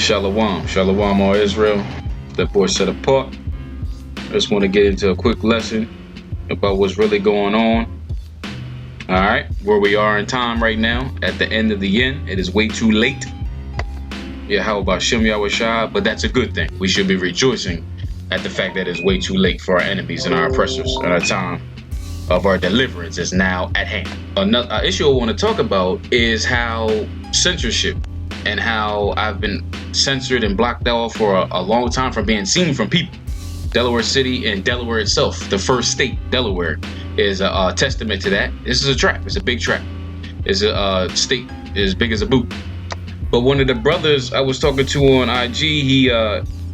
Shalom, shalom, all Israel. That boy set apart. I just want to get into a quick lesson about what's really going on. All right, where we are in time right now, at the end of the yin, it is way too late. Yeah, how about Shem Yahushua? But that's a good thing. We should be rejoicing at the fact that it's way too late for our enemies and our oppressors, and our time of our deliverance is now at hand. Another issue I want to talk about is how censorship and how I've been censored and blocked out for a long time from being seen from people. Delaware City and Delaware itself, the first state, Delaware, is a testament to that. This is a trap. It's a big trap. It's a state as big as a boot. But one of the brothers I was talking to on IG,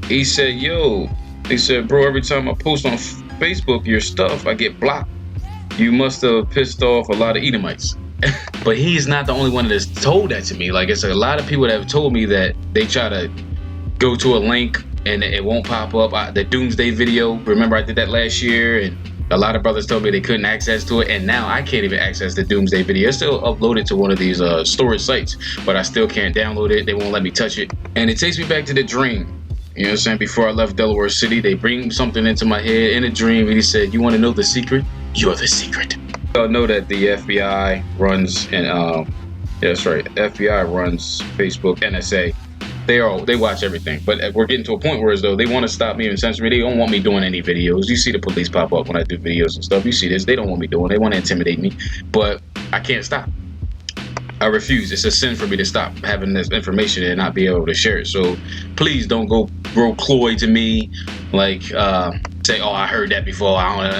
he said, yo, he said, bro, every time I post on Facebook your stuff, I get blocked. You must have pissed off a lot of Edomites. But he's not the only one that's told that to me. Like, it's a lot of people that have told me that they try to go to a link and it won't pop up. The Doomsday video, remember I did that last year, and a lot of brothers told me they couldn't access to it, and now I can't even access the Doomsday video. It's still uploaded to one of these storage sites, but I still can't download it. They won't let me touch it. And it takes me back to the dream. You know what I'm saying? Before I left Delaware City, they bring something into my head in a dream, and he said, you want to know the secret? You're the secret. Y'all know that the FBI runs, and yeah, that's right, FBI runs Facebook, NSA. They watch everything, but we're getting to a point where as though they want to stop me and censor me. They don't want me doing any videos. You see the police pop up when I do videos and stuff. You see this. They don't want me doing. They want to intimidate me, but I can't stop. I refuse. It's a sin for me to stop having this information and not be able to share it. So please don't go grow cloy to me, like say, oh, I heard that before.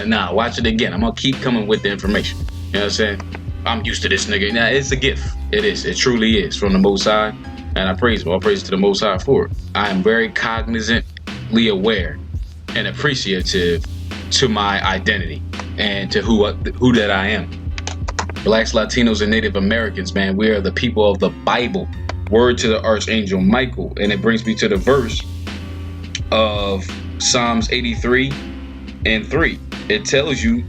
Nah, watch it again. I'm gonna keep coming with the information. You know what I'm saying? I'm used to this nigga. Nah, it's a gift. It is. It truly is from the Most High. And I praise him. I praise to the Most High for it. I am very cognizantly aware and appreciative to my identity and to who that I am. Blacks, Latinos, and Native Americans, man, we are the people of the Bible. Word to the Archangel Michael. And it brings me to the verse of Psalms 83 and 3. It tells you,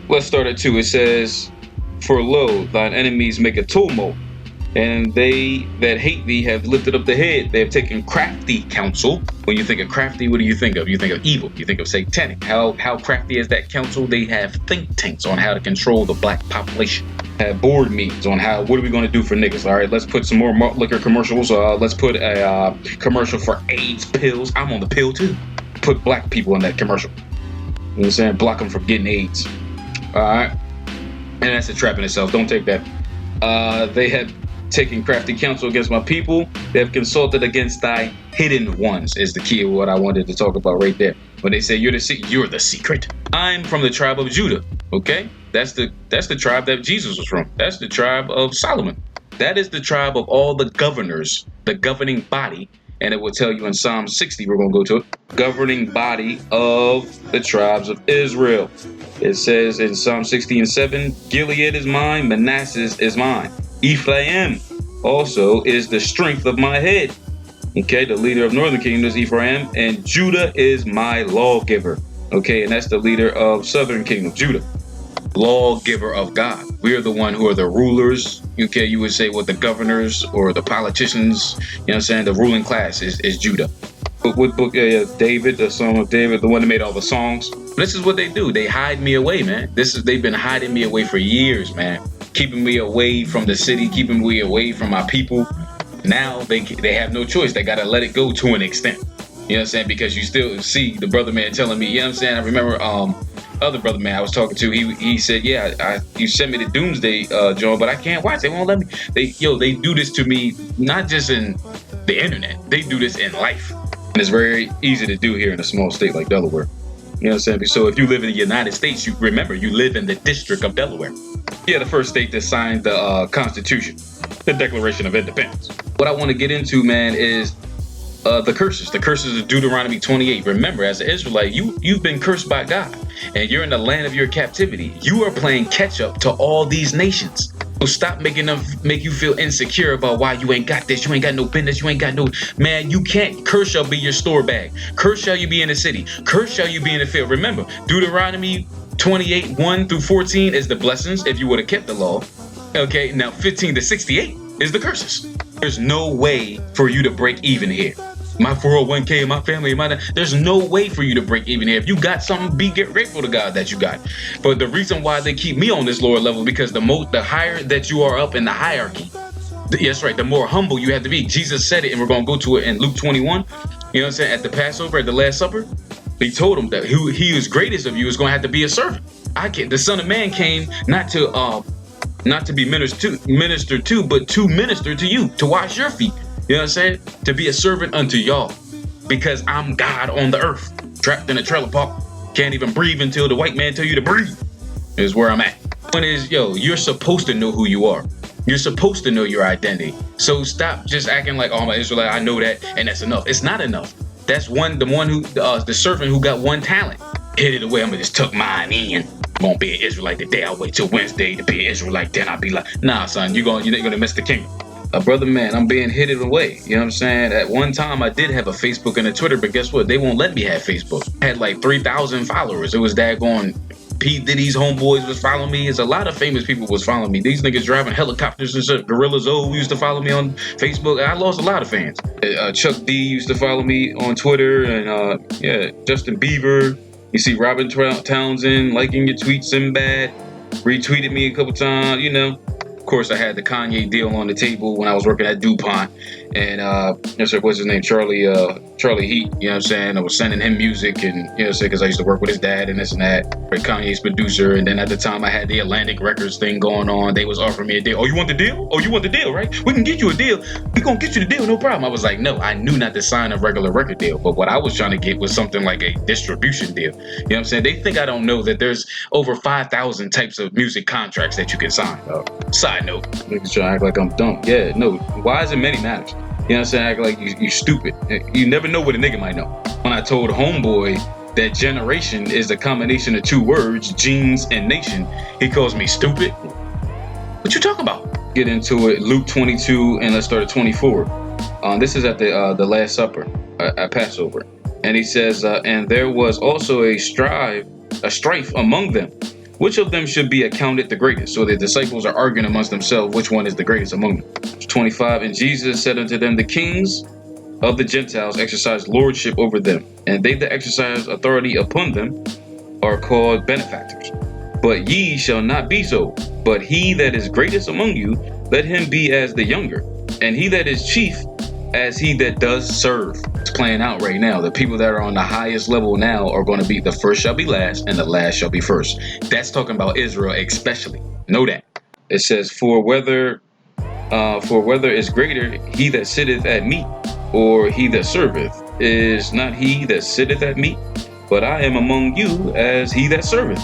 let's start at 2. It says, for lo, thine enemies make a tumult, and they that hate thee have lifted up the head. They have taken crafty counsel. When you think of crafty, what do you think of? You think of evil. You think of satanic. How crafty is that counsel? They have think tanks on how to control the black population. Have board meetings on what are we going to do for niggas? All right, let's put some more liquor commercials. Let's put a commercial for AIDS pills. I'm on the pill too. Put black people in that commercial. You know what I'm saying? Block them from getting AIDS. All right, and that's a trap in itself. Don't take that. They had taking crafty counsel against my people. They have consulted against thy hidden ones, is the key of what I wanted to talk about right there. When they say you're the secret. I'm from the tribe of Judah. Okay, that's the tribe that Jesus was from. That's the tribe of Solomon. That is the tribe of all the governors, the governing body. And it will tell you in Psalm 60, we're going to go to it, governing body of the tribes of Israel. It says in Psalm 60 and 7, Gilead is mine, Manasseh is mine. Ephraim also is the strength of my head. Okay, the leader of Northern Kingdom is Ephraim, and Judah is my lawgiver. Okay, and that's the leader of Southern Kingdom, Judah. Lawgiver of God. We are the one who are the rulers. Okay, you would say what the governors or the politicians, you know what I'm saying? The ruling class is Judah. What book? David, the Song of David, the one that made all the songs. This is what they do. They hide me away, man. They've been hiding me away for years, man. Keeping me away from the city, keeping me away from my people. Now they have no choice. They got to let it go to an extent. You know what I'm saying? Because you still see the brother man telling me, you know what I'm saying? I remember other brother man I was talking to, he said, yeah, you sent me the Doomsday, John, but I can't watch. They won't let me. They do this to me, not just in the internet. They do this in life. And it's very easy to do here in a small state like Delaware. You know what I'm saying? So if you live in the United States, you live in the District of Delaware. Yeah, the first state that signed the Constitution, the Declaration of Independence. What I want to get into, man, is the curses of Deuteronomy 28. Remember, as an Israelite, you've been cursed by God, and you're in the land of your captivity. You are playing catch up to all these nations. So stop making them make you feel insecure about why you ain't got this, you ain't got no business, you ain't got no, man, you can't. Curse shall be your store bag. Curse shall you be in the city. Curse shall you be in the field. Remember, Deuteronomy 28, 1 through 14 is the blessings if you would have kept the law. Okay, now 15 to 68 is the curses. There's no way for you to break even here. My 401k, my family, there's no way for you to break even here. If you got something, get grateful to God that you got. But the reason why they keep me on this lower level, because the higher that you are up in the hierarchy, that's right, the more humble you have to be. Jesus said it, and we're going to go to it in Luke 21. You know what I'm saying? At the Passover, at the Last Supper, he told him that he who's greatest of you is going to have to be a servant. The Son of Man came not to be ministered to, but to minister to you, to wash your feet. You know what I'm saying? To be a servant unto y'all, because I'm God on the earth, trapped in a trailer park, can't even breathe until the white man tell you to breathe. Is where I'm at. Point is, you're supposed to know who you are. You're supposed to know your identity. So stop just acting like, oh, I'm an Israelite, I know that, and that's enough. It's not enough. That's the servant who got one talent. Hid it away. I'm gonna just tuck mine in. I'm gonna be an Israelite today. I'll wait till Wednesday to be an Israelite. Then I'll be like, nah, son, you're gonna miss the kingdom. Brother, man, I'm being hidden away. You know what I'm saying? At one time, I did have a Facebook and a Twitter, but guess what? They won't let me have Facebook. I had like 3,000 followers. It was daggone P. Diddy's homeboys was following me. It's a lot of famous people was following me. These niggas driving helicopters and shit. Gorilla Zoe used to follow me on Facebook. I lost a lot of fans. Chuck D used to follow me on Twitter, and Justin Bieber. You see Robin Townsend liking your tweets, Sinbad retweeted me a couple times, Of course, I had the Kanye deal on the table when I was working at DuPont, and what's his name, Charlie Heat. You know what I'm saying? I was sending him music, and because I used to work with his dad and this and that. Kanye's producer, and then at the time I had the Atlantic Records thing going on. They was offering me a deal. Oh, you want the deal? Oh, you want the deal, right? We can get you a deal. We gonna get you the deal, no problem. I was like, no, I knew not to sign a regular record deal, but what I was trying to get was something like a distribution deal. You know what I'm saying? They think I don't know that there's over 5,000 types of music contracts that you can sign. Side note, niggas trying to act like I'm dumb. Yeah, no. Why is it many matters? You know what I'm saying? Act like you stupid. You never know what a nigga might know. When I told homeboy that generation is a combination of two words, genes and nation, he calls me stupid. What you talking about? Get into it. Luke 22, and let's start at 24. This is at the Last Supper, at Passover. And he says, and there was also a strife among them. Which of them should be accounted the greatest? So the disciples are arguing amongst themselves which one is the greatest among them. 25, and Jesus said unto them, the kings of the Gentiles exercise lordship over them, and they that exercise authority upon them are called benefactors. But ye shall not be so, but he that is greatest among you, let him be as the younger, and he that is chief as he that does serve. It's playing out right now. The people that are on the highest level now are going to be the first shall be last, and the last shall be first. That's talking about Israel especially. Know that. It says, for whether is greater he that sitteth at meat, or he that serveth, is not he that sitteth at meat, but I am among you as he that serveth.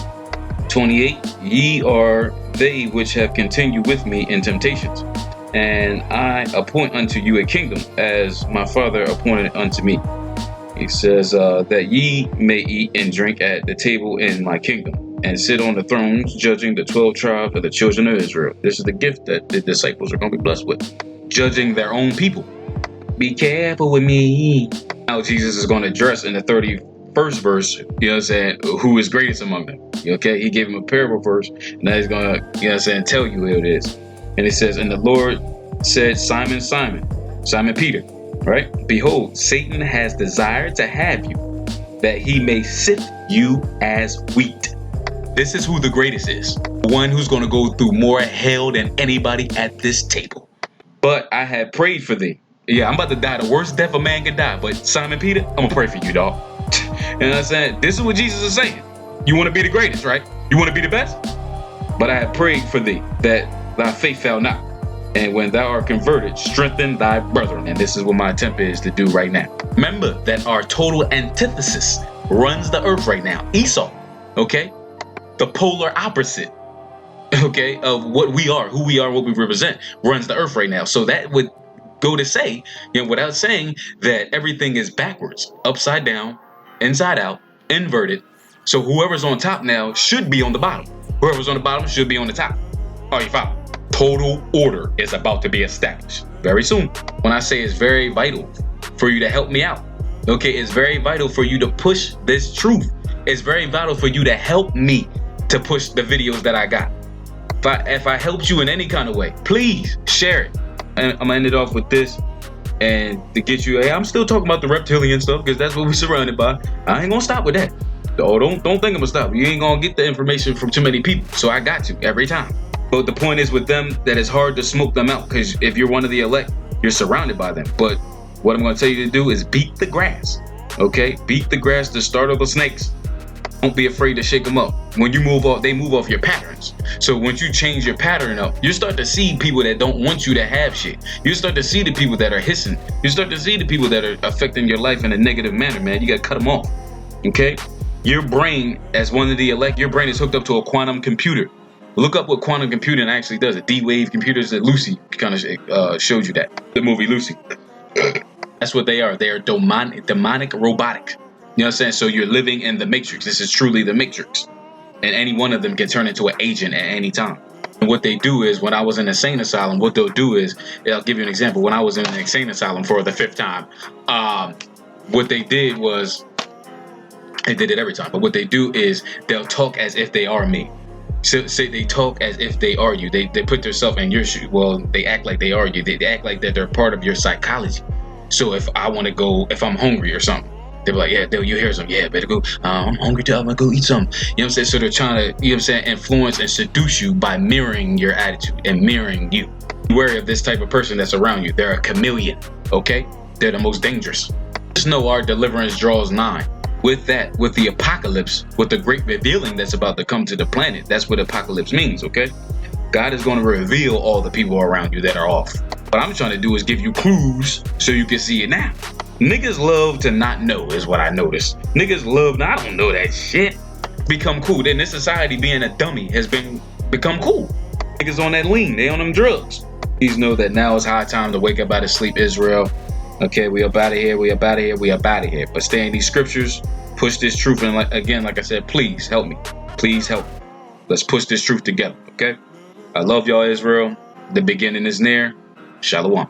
28, ye are they which have continued with me in temptations, and I appoint unto you a kingdom, as my Father appointed unto me. He says, that ye may eat and drink at the table in my kingdom, and sit on the thrones, judging the 12 tribes of the children of Israel. This is the gift that the disciples are going to be blessed with, judging their own people. Be careful with me. Now Jesus is going to address in the 31st verse, you know what I'm saying, who is greatest among them. Okay, he gave him a parable first, and now he's going to, you know what I'm saying, tell you who it is. And it says, and the Lord said, Simon, Simon Peter, right? Behold, Satan has desired to have you, that he may sift you as wheat. This is who the greatest is. One who's going to go through more hell than anybody at this table. But I had prayed for thee. Yeah, I'm about to die the worst death a man can die. But Simon Peter, I'm going to pray for you, dog. You know what I'm saying? This is what Jesus is saying. You want to be the greatest, right? You want to be the best? But I have prayed for thee, that thy faith fail not. And when thou art converted, strengthen thy brethren. And this is what my attempt is to do right now. Remember that our total antithesis runs the earth right now. Esau, okay? The polar opposite, okay, of what we are, who we are, what we represent, runs the earth right now. So that would go to say, without saying that everything is backwards, upside down, inside out, inverted. So whoever's on top now should be on the bottom. Whoever's on the bottom should be on the top. Are you following? Total order is about to be established very soon. When I say it's very vital for you to help me out, okay, it's very vital for you to push this truth. It's very vital for you to help me to push the videos that I got. If I helped you in any kind of way, please share it. I'm gonna end it off with this, and to get you, hey, I'm still talking about the reptilian stuff because that's what we're surrounded by. I ain't gonna stop with that. Oh, don't think I'm gonna stop. You ain't gonna get the information from too many people, so I got to every time. But the point is with them that it's hard to smoke them out because if you're one of the elect, you're surrounded by them. But what I'm gonna tell you to do is beat the grass. Okay, beat the grass to startle the snakes. Don't be afraid to shake them up. When you move off, they move off your patterns. So once you change your pattern up, you start to see people that don't want you to have shit. You start to see the people that are hissing. You start to see the people that are affecting your life in a negative manner, man. You gotta cut them off. Okay? Your brain, as one of the elect, your brain is hooked up to a quantum computer. Look up what quantum computing actually does. A D-Wave computers that Lucy kind of showed you that. The movie Lucy. That's what they are. They are demonic robotic. You know what I'm saying? So you're living in the matrix. This is truly the matrix. And any one of them can turn into an agent at any time. And what they do is, when I was in an insane asylum, what they'll do is, I'll give you an example. When I was in an insane asylum for the 5th time, what they did was, they did it every time, but what they do is they'll talk as if they are me. So say they talk as if they are you. They put themselves in your shoes. Well, they act like they are you. They act like that they're part of your psychology. So if I want to go, if I'm hungry or something, they'll be like, yeah, you hear something. Yeah, better go. I'm hungry too. I'm going to go eat something. You know what I'm saying? So they're trying to, you know what I'm saying, influence and seduce you by mirroring your attitude and mirroring you. Be wary of this type of person that's around you. They're a chameleon, okay? They're the most dangerous. Just know our deliverance draws nigh. With that, with the apocalypse, with the great revealing that's about to come to the planet, that's what apocalypse means, okay? God is going to reveal all the people around you that are off. What I'm trying to do is give you clues so you can see it now. Niggas love to not know is what I noticed. Niggas love, I don't know that shit. Become cool. Then this society being a dummy has become cool. Niggas on that lean, they on them drugs. Please know that now is high time to wake up out of sleep, Israel. Okay, we up out of here, we up out of here, we up out of here. But stay in these scriptures, push this truth, and again, like I said, please help me. Please help me. Let's push this truth together, okay? I love y'all, Israel. The beginning is near. Shalom.